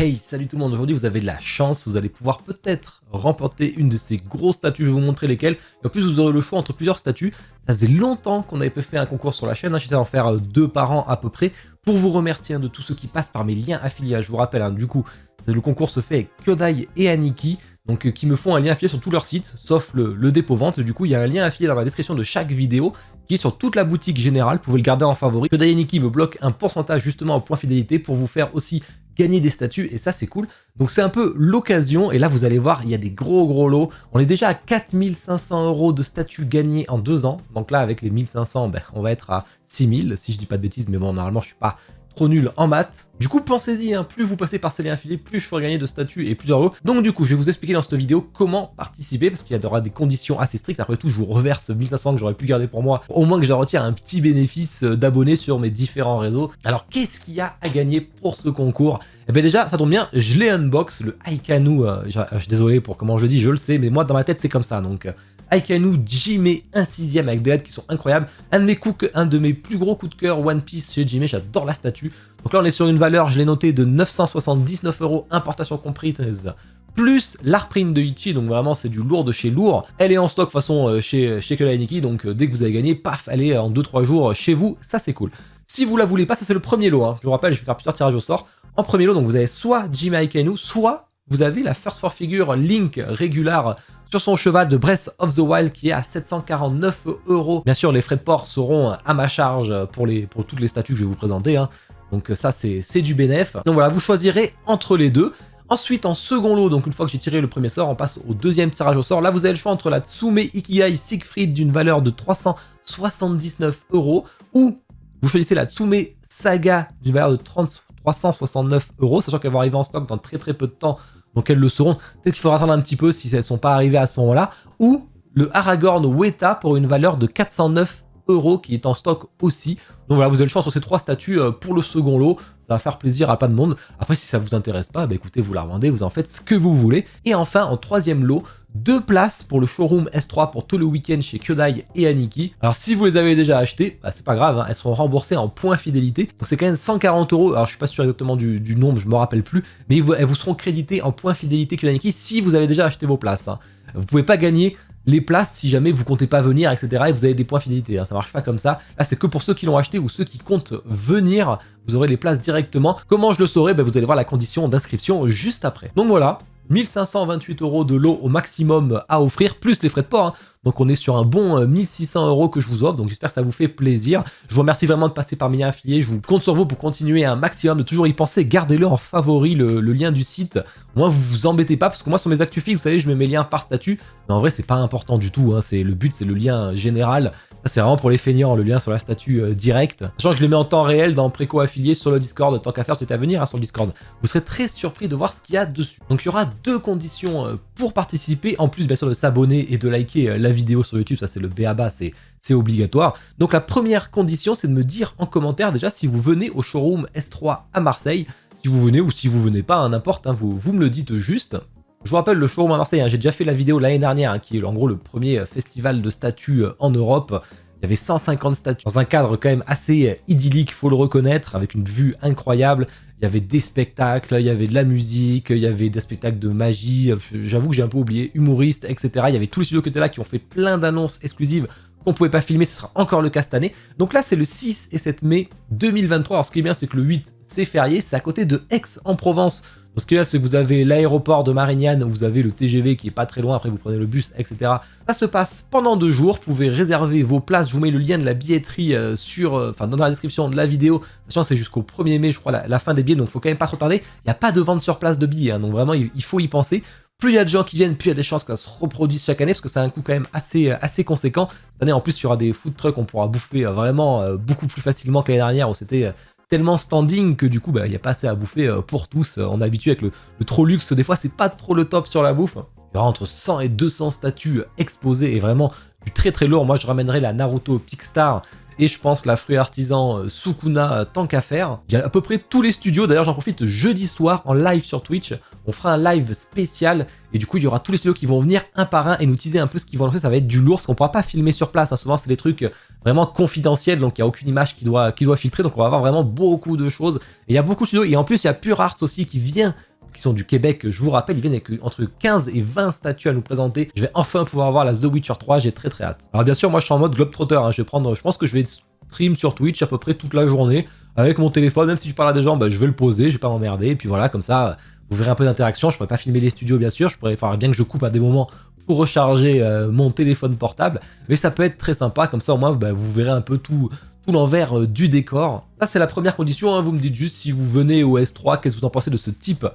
Hey, salut tout le monde, aujourd'hui vous avez de la chance, vous allez pouvoir peut-être remporter une de ces grosses statues, je vais vous montrer lesquelles. Et en plus vous aurez le choix entre plusieurs statues. Ça faisait longtemps qu'on avait fait un concours sur la chaîne, j'essaie d'en faire 2 par an à peu près, pour vous remercier de tous ceux qui passent par mes liens affiliés. Je vous rappelle, du coup, le concours se fait avec Kyodai et Aniki, donc qui me font un lien affilié sur tout leur site, sauf le dépôt vente. Du coup, il y a un lien affilié dans la description de chaque vidéo, qui est sur toute la boutique générale, vous pouvez le garder en favori. Kyodai et Aniki me bloquent un pourcentage justement au point fidélité pour vous faire aussi gagner des statues, et ça c'est cool. Donc c'est un peu l'occasion, et là vous allez voir, il y a des gros lots. On est déjà à 4500 € de statues gagnées en 2 ans, donc là avec les 1500, on va être à 6000, si je dis pas de bêtises, mais bon, normalement je suis pas trop nul en maths. Du coup, pensez-y, plus vous passez par ces liens affiliés, plus je ferai gagner de statues et plusieurs euros. Donc du coup, je vais vous expliquer dans cette vidéo comment participer, parce qu'il y aura des conditions assez strictes. Après tout, je vous reverse 1500 que j'aurais pu garder pour moi, au moins que je retire un petit bénéfice d'abonnés sur mes différents réseaux. Alors, qu'est-ce qu'il y a à gagner pour ce concours? Eh bien déjà, ça tombe bien, je l'ai unbox, le Aikanu, je suis désolé pour comment je le dis, je le sais, mais moi dans ma tête c'est comme ça, donc... Aikanu Jime 1/6 avec des LED qui sont incroyables. Un de mes plus gros coups de cœur One Piece chez Jime, j'adore la statue. Donc là on est sur une valeur, je l'ai noté, de 979 €, importation comprise, plus l'art print de Ichi, donc vraiment c'est du lourd de chez lourd. Elle est en stock de toute façon chez Kyodai et Aniki, donc dès que vous avez gagné, paf, elle est en 2-3 jours chez vous, ça c'est cool. Si vous la voulez pas, ça c'est le premier lot, je vous rappelle, je vais faire plusieurs tirages au sort. En premier lot, donc vous avez soit Jime Aikanu, soit vous avez la First Four Figure Link Regular sur son cheval de Breath of the Wild qui est à 749 €. Bien sûr, les frais de port seront à ma charge pour toutes les statues que je vais vous présenter, donc ça c'est du bénéf. Donc voilà, vous choisirez entre les deux. Ensuite, en second lot, donc une fois que j'ai tiré le premier sort, on passe au deuxième tirage au sort. Là, vous avez le choix entre la Tsume Ikigai Siegfried d'une valeur de 379 €, ou vous choisissez la Tsume Saga d'une valeur de 369 €, sachant qu'elles vont arriver en stock dans très peu de temps, donc elles le seront. Peut-être qu'il faudra attendre un petit peu si elles ne sont pas arrivées à ce moment-là. Ou le Aragorn Weta pour une valeur de 409 € qui est en stock aussi. Donc voilà, vous avez le choix sur ces 3 statues pour le second lot. Ça va faire plaisir à pas de monde. Après, si ça vous intéresse pas, écoutez, vous la revendez, vous en faites ce que vous voulez. Et enfin, en troisième lot, 2 places pour le showroom S3 pour tout le week-end chez Kyodai et Aniki. Alors si vous les avez déjà achetées, c'est pas grave, elles seront remboursées en points fidélité. Donc c'est quand même 140 €. Alors je suis pas sûr exactement du nombre, je me rappelle plus. Mais elles vous seront créditées en points fidélité Kyodai et Aniki si vous avez déjà acheté vos places. Vous pouvez pas gagner les places si jamais vous comptez pas venir, etc. et vous avez des points fidélité, ça marche pas comme ça. Là c'est que pour ceux qui l'ont acheté ou ceux qui comptent venir, vous aurez les places directement. Comment je le saurai? Vous allez voir la condition d'inscription juste après. Donc voilà, 1528 € de lot au maximum à offrir, plus les frais de port. Donc on est sur un bon 1600 € que je vous offre, donc j'espère que ça vous fait plaisir. Je vous remercie vraiment de passer par mes liens affiliés, je vous compte sur vous pour continuer un maximum, de toujours y penser, gardez-le en favori, le lien du site. Au moins vous vous embêtez pas, parce que moi sur mes actus fixes, vous savez, je mets mes liens par statut, mais en vrai c'est pas important du tout, le but c'est le lien général. Ça c'est vraiment pour les feignants, le lien sur la statue direct. Sachant que je les mets en temps réel dans Préco affilié sur le Discord, tant qu'à faire c'est à venir sur le Discord. Vous serez très surpris de voir ce qu'il y a dessus. Donc il y aura 2 conditions pour participer, en plus bien sûr de s'abonner et de liker la vidéo sur YouTube, ça c'est le b.a.-ba, c'est obligatoire. Donc la première condition, c'est de me dire en commentaire déjà si vous venez au showroom S3 à Marseille, si vous venez ou si vous venez pas, n'importe, vous me le dites juste. Je vous rappelle le showroom à Marseille, j'ai déjà fait la vidéo l'année dernière, qui est en gros le premier festival de statues en Europe. Il y avait 150 statues dans un cadre quand même assez idyllique, faut le reconnaître, avec une vue incroyable. Il y avait des spectacles, il y avait de la musique, il y avait des spectacles de magie, j'avoue que j'ai un peu oublié, humoristes, etc. Il y avait tous les studios qui étaient là, qui ont fait plein d'annonces exclusives qu'on ne pouvait pas filmer, ce sera encore le cas cette année. Donc là, c'est le 6 et 7 mai 2023. Alors ce qui est bien, c'est que le 8, c'est férié, c'est à côté de Aix-en-Provence. Donc ce qui est bien, c'est que vous avez l'aéroport de Marignane, vous avez le TGV qui est pas très loin, après vous prenez le bus, etc. Ça se passe pendant 2 jours, vous pouvez réserver vos places, je vous mets le lien de la billetterie dans la description de la vidéo, sachant que c'est jusqu'au 1er mai, je crois, la fin des billets, donc faut quand même pas trop tarder. Il n'y a pas de vente sur place de billets, donc vraiment, il faut y penser. Plus il y a de gens qui viennent, plus il y a des chances que ça se reproduise chaque année, parce que ça a un coût quand même assez conséquent. Cette année, en plus, il y aura des food trucks, on pourra bouffer vraiment beaucoup plus facilement que l'année dernière, où c'était tellement standing que du coup, il n'y a pas assez à bouffer pour tous. On est habitué avec le trop luxe, des fois, c'est pas trop le top sur la bouffe. Il y aura entre 100 et 200 statues exposées, et vraiment du très lourd. Moi, je ramènerai la Naruto Pickstar, et je pense la fruit artisan Sukuna tant qu'à faire. Il y a à peu près tous les studios, d'ailleurs j'en profite jeudi soir en live sur Twitch, on fera un live spécial et du coup il y aura tous les studios qui vont venir un par un et nous teaser un peu ce qu'ils vont lancer, ça va être du lourd, ce qu'on pourra pas filmer sur place, souvent c'est des trucs vraiment confidentiels, donc il n'y a aucune image qui doit filtrer, donc on va avoir vraiment beaucoup de choses, et il y a beaucoup de studios, et en plus il y a Pure Arts aussi qui vient qui sont du Québec, je vous rappelle, ils viennent avec entre 15 et 20 statues à nous présenter. Je vais enfin pouvoir voir la The Witcher 3, j'ai très hâte. Alors bien sûr, moi je suis en mode Globetrotter, hein. Je pense que je vais stream sur Twitch à peu près toute la journée avec mon téléphone, même si je parle à des gens, bah, je vais le poser, je vais pas m'emmerder, et puis voilà, comme ça, vous verrez un peu d'interaction. Je pourrais pas filmer les studios bien sûr, il faudra bien que je coupe à des moments pour recharger mon téléphone portable, mais ça peut être très sympa, comme ça au moins bah, vous verrez un peu tout l'envers du décor. Ça c'est la première condition, hein. Vous me dites juste si vous venez au S3, qu'est-ce que vous en pensez de ce type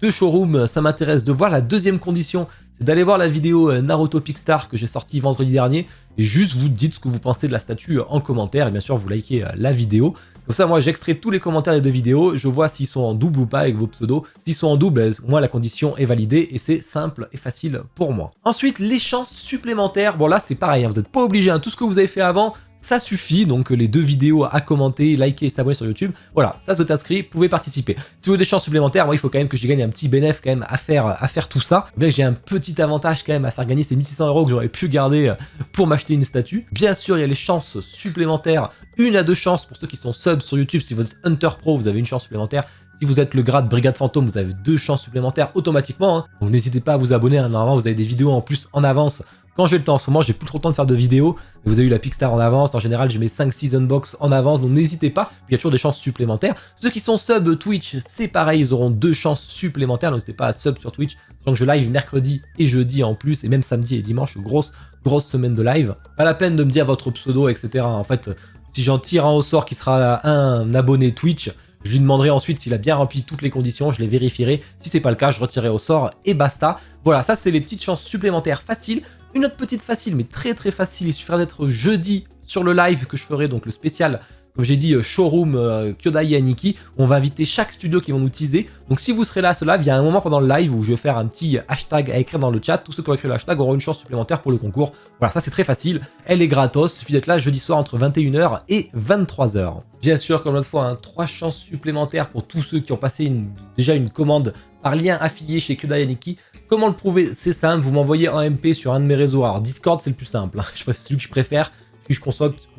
de showroom, ça m'intéresse de voir. La deuxième condition, c'est d'aller voir la vidéo Naruto Pickstar que j'ai sortie vendredi dernier, et juste vous dites ce que vous pensez de la statue en commentaire, et bien sûr vous likez la vidéo. Comme ça, moi, j'extrais tous les commentaires des deux vidéos, je vois s'ils sont en double ou pas avec vos pseudos. S'ils sont en double, moi, la condition est validée et c'est simple et facile pour moi. Ensuite, les chances supplémentaires. Bon, là, c'est pareil, hein, vous n'êtes pas obligé, hein, tout ce que vous avez fait avant, ça suffit. Donc, les deux vidéos à commenter, liker et s'abonner sur YouTube. Voilà, ça se t'inscrit, vous pouvez participer. Si vous avez des chances supplémentaires, moi, il faut quand même que je gagne un petit bénéfice quand même à faire tout ça. Bien que j'ai un petit avantage quand même à faire gagner ces 1600 € que j'aurais pu garder pour m'acheter une statue. Bien sûr, il y a les chances supplémentaires. 1 à 2 chances pour ceux qui sont subs sur YouTube. Si vous êtes Hunter Pro, vous avez une chance supplémentaire. Si vous êtes le grade Brigade Fantôme, vous avez 2 chances supplémentaires automatiquement, hein. Donc n'hésitez pas à vous abonner, hein. Normalement, vous avez des vidéos en plus en avance. Quand j'ai le temps, en ce moment, j'ai plus trop le temps de faire de vidéos. Mais vous avez eu la Pickstar en avance. En général, je mets 5-6 unbox en avance. Donc n'hésitez pas. Il y a toujours des chances supplémentaires. Ceux qui sont sub Twitch, c'est pareil. Ils auront 2 chances supplémentaires. N'hésitez pas à sub sur Twitch. Donc je live mercredi et jeudi en plus. Et même samedi et dimanche. Grosse semaine de live. Pas la peine de me dire votre pseudo, etc. En fait, si j'en tire un au sort qui sera un abonné Twitch, je lui demanderai ensuite s'il a bien rempli toutes les conditions, je les vérifierai. Si c'est pas le cas, je retirerai au sort et basta. Voilà, ça c'est les petites chances supplémentaires faciles. Une autre petite facile, mais très facile, il suffira d'être jeudi sur le live que je ferai, donc le spécial, comme j'ai dit, showroom Kyodai et Aniki, où on va inviter chaque studio qui vont nous teaser. Donc si vous serez là à ce live, il y a un moment pendant le live où je vais faire un petit hashtag à écrire dans le chat. Tous ceux qui ont écrit le hashtag auront une chance supplémentaire pour le concours. Voilà, ça c'est très facile, elle est gratos, il suffit d'être là jeudi soir entre 21h et 23h. Bien sûr, comme l'autre fois, 3 chances supplémentaires pour tous ceux qui ont passé déjà une commande par lien affilié chez Kyodai et Aniki. Comment le prouver? C'est simple, vous m'envoyez un MP sur un de mes réseaux. Alors Discord c'est le plus simple, hein. Celui que je préfère,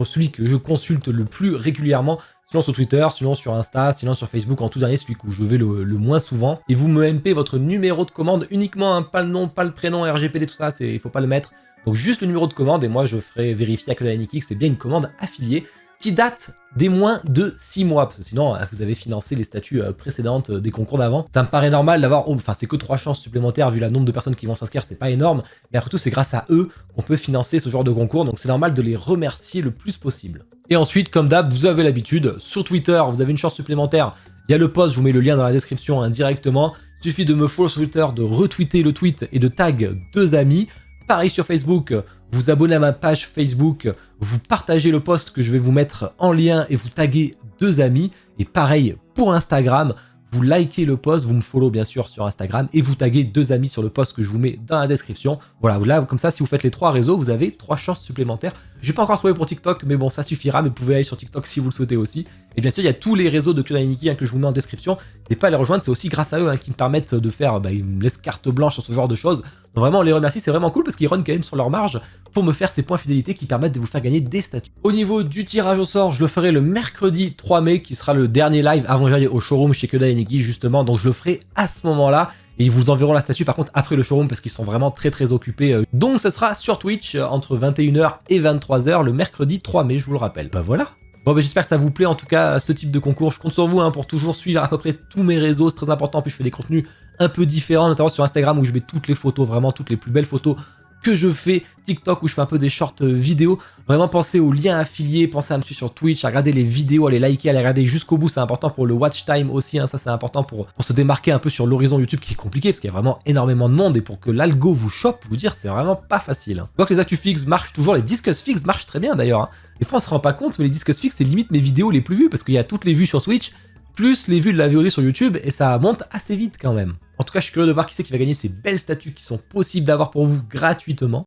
celui que je consulte le plus régulièrement, sinon sur Twitter, sinon sur Insta, sinon sur Facebook, en tout dernier, celui où je vais le moins souvent. Et vous me MP votre numéro de commande uniquement, hein, pas le nom, pas le prénom, RGPD, tout ça, il faut pas le mettre. Donc juste le numéro de commande et moi je ferai vérifier à Kyodai et Aniki que c'est bien une commande affiliée qui date des moins de 6 mois, parce que sinon vous avez financé les statuts précédentes des concours d'avant. Ça me paraît normal d'avoir, enfin c'est que 3 chances supplémentaires vu le nombre de personnes qui vont s'inscrire, c'est pas énorme, mais après tout c'est grâce à eux qu'on peut financer ce genre de concours, donc c'est normal de les remercier le plus possible. Et ensuite, comme d'hab, vous avez l'habitude, sur Twitter, vous avez une chance supplémentaire, il y a le post, je vous mets le lien dans la description indirectement, il suffit de me follow sur Twitter, de retweeter le tweet et de tag 2 amis. Pareil sur Facebook, vous abonnez à ma page Facebook, vous partagez le post que je vais vous mettre en lien et vous taguez 2 amis. Et pareil pour Instagram, vous likez le post, vous me follow bien sûr sur Instagram et vous taguez 2 amis sur le post que je vous mets dans la description. Voilà, là comme ça si vous faites les 3 réseaux, vous avez 3 chances supplémentaires. Je n'ai pas encore trouvé pour TikTok, mais bon ça suffira, mais vous pouvez aller sur TikTok si vous le souhaitez aussi. Et bien sûr il y a tous les réseaux de Kyodai et Aniki que je vous mets en description. N'hésitez pas à les rejoindre, c'est aussi grâce à eux qui me permettent de faire, ils me laissent carte blanche sur ce genre de choses. Donc vraiment on les remercie, c'est vraiment cool parce qu'ils run quand même sur leur marge pour me faire ces points fidélité qui permettent de vous faire gagner des statuts. Au niveau du tirage au sort, je le ferai le mercredi 3 mai qui sera le dernier live avant que j'aille au showroom chez Kyodai et Aniki justement, donc je le ferai à ce moment-là. Et ils vous enverront la statue par contre après le showroom parce qu'ils sont vraiment très occupés. Donc ce sera sur Twitch entre 21h et 23h le mercredi 3 mai, je vous le rappelle. Bah voilà. Bon bah j'espère que ça vous plaît en tout cas ce type de concours. Je compte sur vous pour toujours suivre à peu près tous mes réseaux, c'est très important. En plus je fais des contenus un peu différents, notamment sur Instagram où je mets toutes les photos, vraiment toutes les plus belles photos que je fais, TikTok où je fais un peu des shorts vidéos. Vraiment pensez aux liens affiliés, pensez à me suivre sur Twitch, à regarder les vidéos, à les liker, à les regarder jusqu'au bout, c'est important pour le watch time aussi, ça c'est important pour se démarquer un peu sur l'horizon YouTube qui est compliqué parce qu'il y a vraiment énormément de monde et pour que l'algo vous chope, vous dire c'est vraiment pas facile. Je vois que les actus fixes marchent toujours, les discus fixes marchent très bien d'ailleurs. Des fois on se rend pas compte mais les discus fixes c'est limite mes vidéos les plus vues parce qu'il y a toutes les vues sur Twitch plus les vues de la VOD sur YouTube et ça monte assez vite quand même. En tout cas je suis curieux de voir qui c'est qui va gagner ces belles statues qui sont possibles d'avoir pour vous gratuitement.